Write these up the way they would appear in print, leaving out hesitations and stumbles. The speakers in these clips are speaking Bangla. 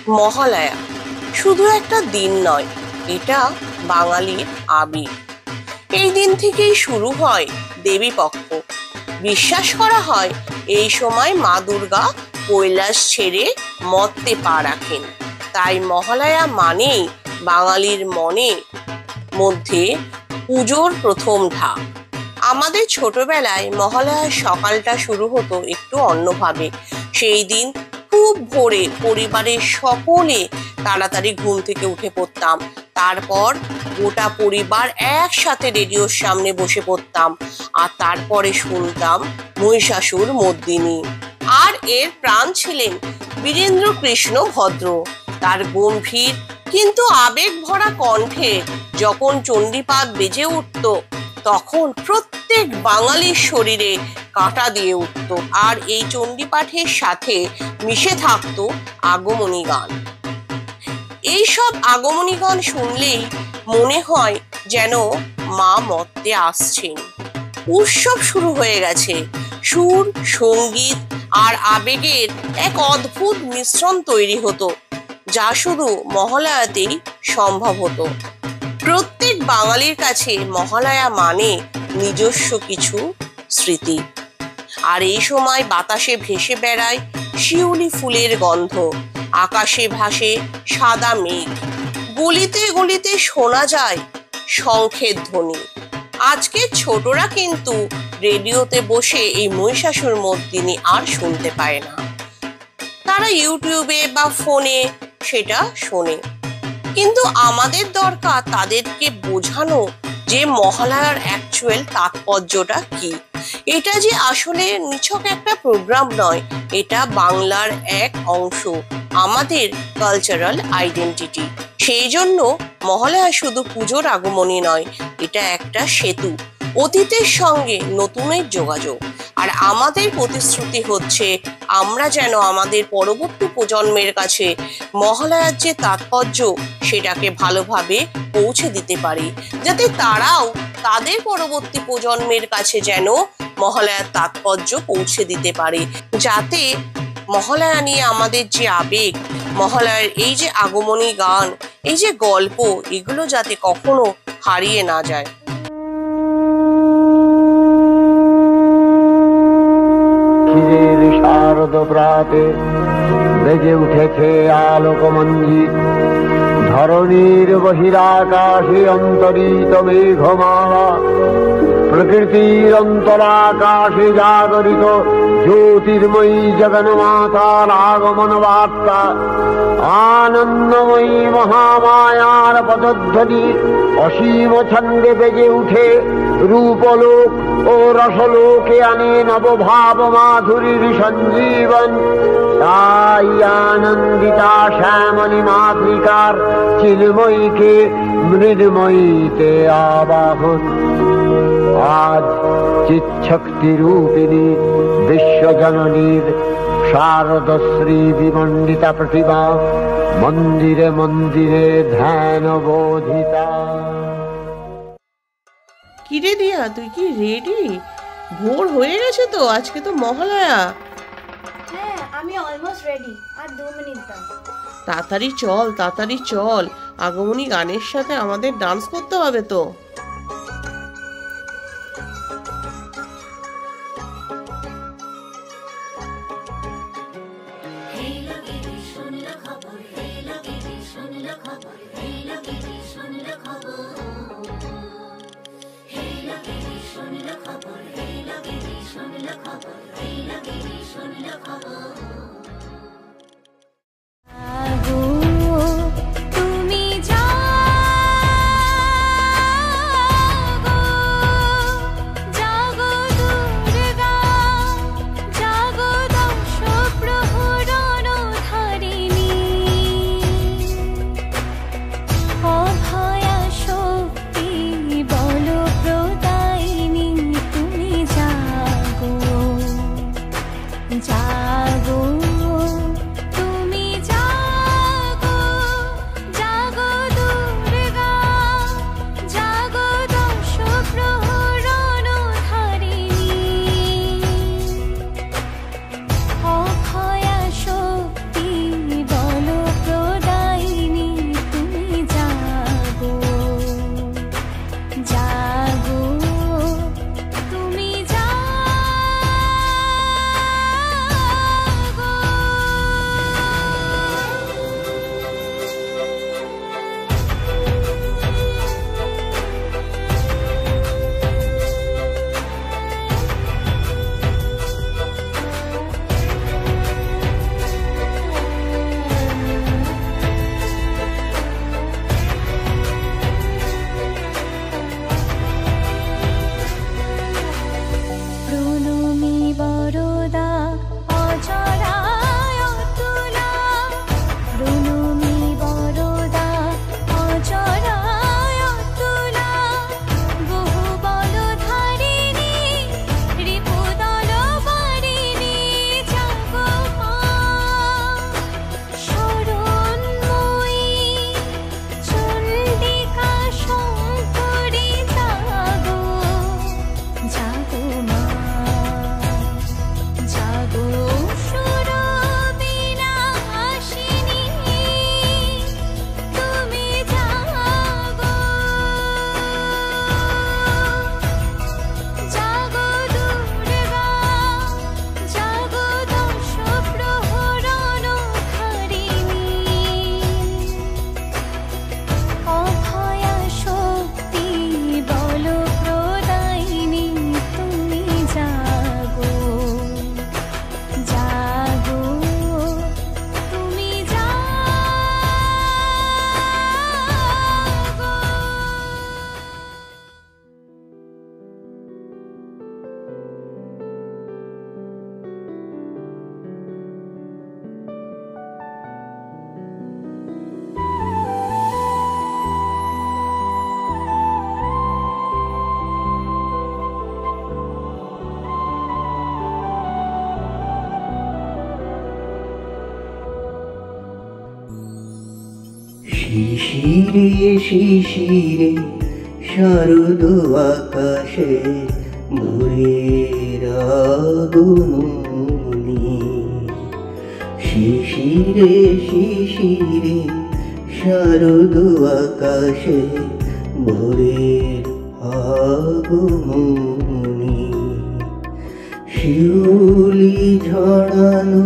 মহালয়া শুধু একটা দিন নয়, এটা বাঙালির আবেগ। এই দিন থেকেই শুরু হয় দেবী পক্ষ। বিশ্বাস করা হয় এই সময় মা দুর্গা কৈলাস ছেড়ে মর্তে পা রাখেন। তাই মহালয়া মানেই বাঙালির মধ্যে পুজোর প্রথম ধাপ। আমাদের ছোটবেলায় মহালয়ার সকালটা শুরু হতো একটু অন্যভাবে। সেই দিন খুব ভোরে পরিবারের সকলে তাড়াতাড়ি ঘুম থেকে উঠে পড়তাম। তারপর গোটা পরিবার একসাথে রেডিওর সামনে বসে পড়তাম, আর তারপরে শুনতাম মহিষাসুর মর্দিনী। আর এর প্রাণ ছিলেন বীরেন্দ্র কৃষ্ণ ভদ্র। তার গম্ভীর কিন্তু আবেগ ভরা কণ্ঠে যখন চণ্ডীপাঠ বেজে উঠত, তখন প্রত্যেক বাঙালির শরীরে কাঁটা দিয়ে উঠত। আর এই চণ্ডীপাঠের সাথে মিশে থাকতো আগমনী গান। এইসব আগমনী গান শুনলেই মনে হয় যেন মা মর্তে আসছেন। উৎসব শুরু হয়ে গেছে। সুর, সঙ্গীত আর আবেগের এক অদ্ভুত মিশ্রণ তৈরি হতো, যা শুধু মহালয়াতেই সম্ভব হতো। প্রত্যেক বাঙালির কাছে মহালয়া মানে নিজস্ব কিছু স্মৃতি। আর এই সময় বাতাসে ভেসে বেড়ায় শিউলি ফুলের গন্ধ, আকাশে ভাসে সাদা মেঘ, গলিতে গলিতে শোনা যায় শঙ্খের ধ্বনি। আজকে ছোটরা কিন্তু রেডিওতে বসে এই মহিষাসুর মর্দিনী আর শুনতে পায় না। তারা ইউটিউবে বা ফোনে সেটা শোনে। কিন্তু আমাদের দরকার তাদেরকে বোঝানো যে মহালয়ার অ্যাকচুয়াল তাৎপর্যটা কি। এটা যে আসলে নিছক একটা প্রোগ্রাম নয়, এটা বাংলার এক অংশ, আমাদের কালচারাল আইডেন্টিটি। সেই জন্য মহালয়া শুধু পুজোর আগমনী নয়, এটা একটা সেতু অতীতের সঙ্গে নতুনের যোগাযোগ। আর আমাদের প্রতিশ্রুতি হচ্ছে আমরা যেন আমাদের পরবর্তী প্রজন্মের কাছে মহালয়ার যে তাৎপর্য সেটাকে ভালোভাবে পৌঁছে দিতে পারি, যাতে তারাও তাদের পরবর্তী প্রজন্মের কাছে যেন মহালয়ার তাৎপর্য পৌঁছে দিতে পারে, যাতে মহালয়া নিয়ে আমাদের যে আবেগ, মহালয়ার এই যে আগমনী গান, এই যে গল্প, এগুলো যাতে কখনো হারিয়ে না যায়। শারদ প্রাতে বেজে উঠেছে আলোকমঞ্জিত, ধরণীর বহিরাকাশে অন্তরিত মেঘমালা, প্রকৃতির অন্তরাকাশে জাগরিত জ্যোতির্ময়ী জগন্মাতার আগমন বার্তা, আনন্দময়ী মহামায়ার পদধ্বনি অসীম ছন্দে বেজে উঠে রূপলোক ও রসলোকে আনে নবভাব মাধুরীর সঞ্জীবন। তাই আনন্দিতা শ্যামলী মাতৃকার চিন্ময়ীকে মৃন্ময়ীতে আবাহন। আজ চিৎশক্তি রূপিণী বিশ্বজননীর শারদশ্রী বিমণ্ডিতা প্রতিমা মন্দিরে মন্দিরে ধ্যান বোধিতা। কিরে দিয়া, তুই কি রেডি? ভোর হয়ে গেছে তো, আজকে তো মহালয়া। হ্যাঁ, আমি অলমোস্ট রেডি। আর 2 মিনিট দাও। তাড়াতাড়ি চল, তাড়াতাড়ি চল, আগমনী গানের সাথে আমাদের ডান্স করতে হবে তো। জাগো শিশিরে শিশিরে শারদ আকাশে ভোরের আগমনী। শিশিরে শিশিরে শারদ আকাশে ভোরের আগমনী। শিউলি ঝড়ানো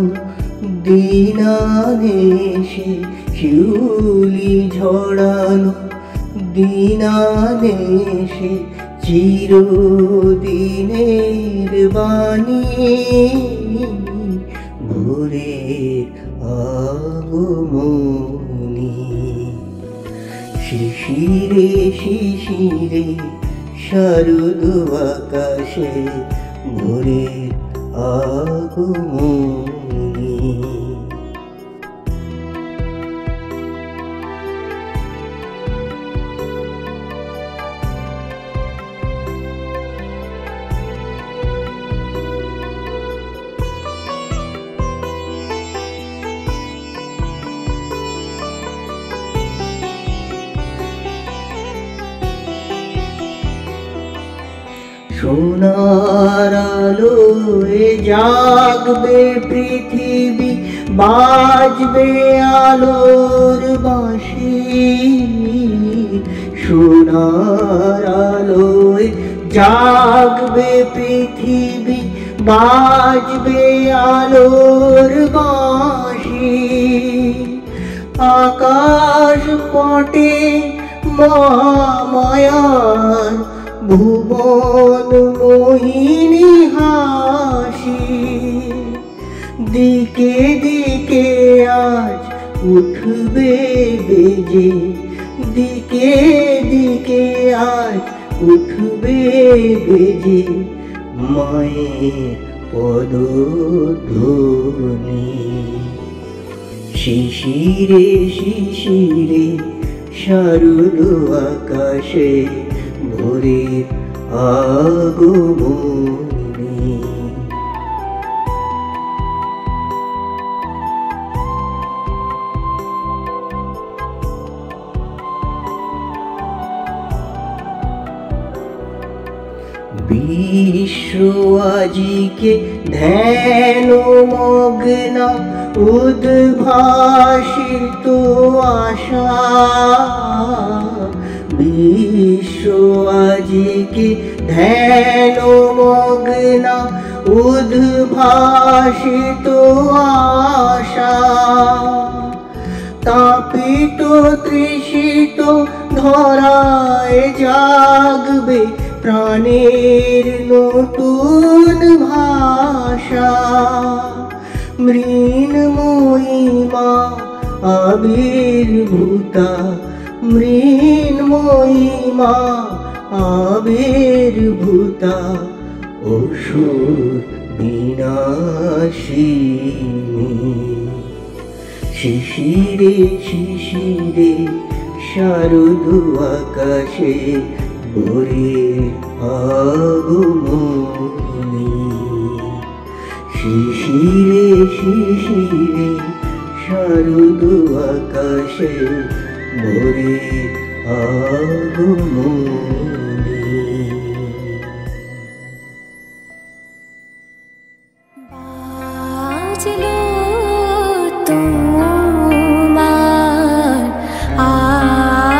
দিনানেশে, শিউলি ঝড়ানো দিনানেশে চিরদিনের বাণী ভোরের আগমনী। শিশিরে শিশিরে শারদ আকাশে ভোরের আগমনী। সোনার আলোয় জাগবে পৃথিবী, বাজবে আলোর বাঁশি। সোনার আলোয় জাগবে পৃথিবী, বাজবে আলোর বাঁশি। আকাশ পটে মহামায়ার ভুবন মোহিনী হাসি। দিকে দিকে আজ উঠবে বেজে, দিকে দিকে আজ উঠবে বেজে মায়ের পদধ্বনি। শিশিরে শিশিরে শারদ আকাশে ভোরের আগমনী। বিশ্ব আজিকে ধ্যান মগ্না, উদ্ভাসিত আশা। বিশ্ব আজিকে ধ্যান মগ্না, উদ্ভাসিত আশা। তাপিত তৃষিত ধরায় জাগবে প্রাণের নতুন ভাষা। মৃন্ময়ী মা আবির্ভূতা, মৃন্ময়ী মা আবির্ভূতা, অসুর বিনাশিনী। শিশিরে শিশিরে শারদ আকাশে ভোরের আগমনী। শিশিরে শিশিরে শারদ আকাশে ভোরের আগমনী। বাজলো তোমার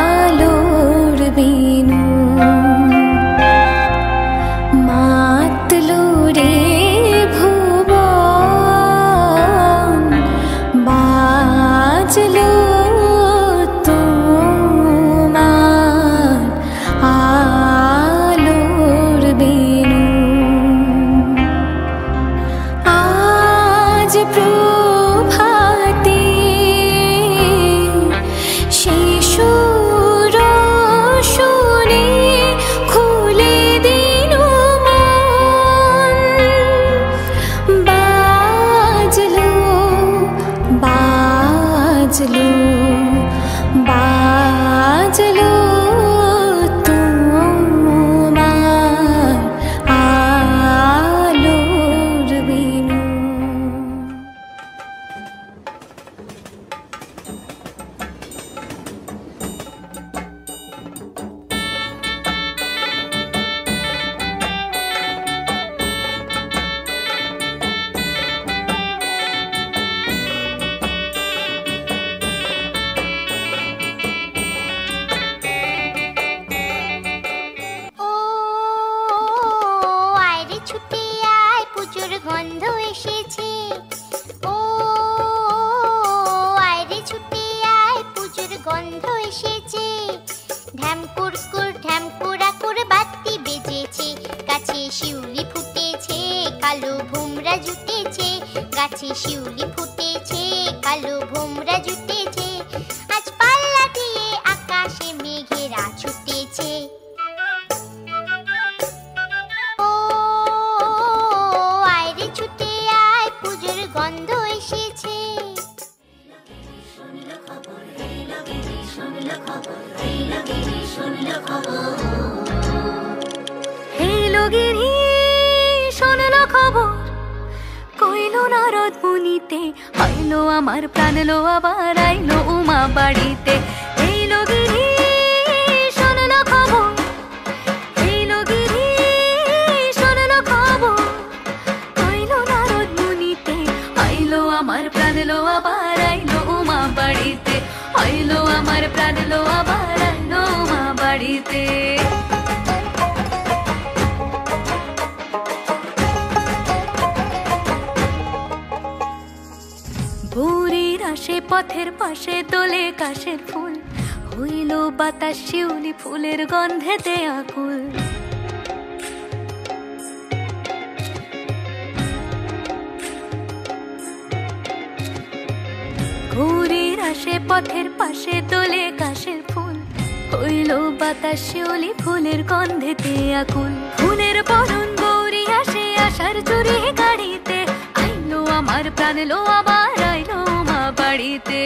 আলোর বিনু, মাতলো রে ভুবন। বাজলো তোমার আলোর বিনু। আজ প্রভাতে শিশুর শুনে খুলে দিল মন। বাজলো বাজলো বাজলো তোমার আলোর বিনু। মাঠে শিউলি ফুটেছে, কালো ভোমরা জুটেছে, আজ পাল্লা দিয়ে আকাশে মেঘেরা ছুটেছে। ও আয় রে ছুটে আয়, পুজোর গন্ধ এসেছে। হেলো গিরি শোনলো খবর, কইলো নারদ মুনিতে, আইলো আমার প্রাণ লো আবার আইলো উমা বাড়িতে। হেলো গিরি শোনলো খবর, হেলো গিরি শোনলো খবর, কইলো নারদ মুনিতে, আইলো আমার প্রাণ লো আবার আইলো উমা বাড়িতে, আইলো আমার প্রাণ লো আবার আইলো উমা বাড়িতে। ভোরের আসে পথের পাশে তোলে কাশের ফুল, হইল বাতাস শিউলি ফুলের গন্ধেতে আকুল। ভোরের আসে পথের পাশে তোলে কাশের ফুল, হইল বাতাস শিউলি ফুলের গন্ধেতে আকুল। ফুলের বরণ গৌরী আসে আশার চুরি গাড়িতে, আইলো আমার প্রাণ লো আবার আইলো মা বাড়িতে।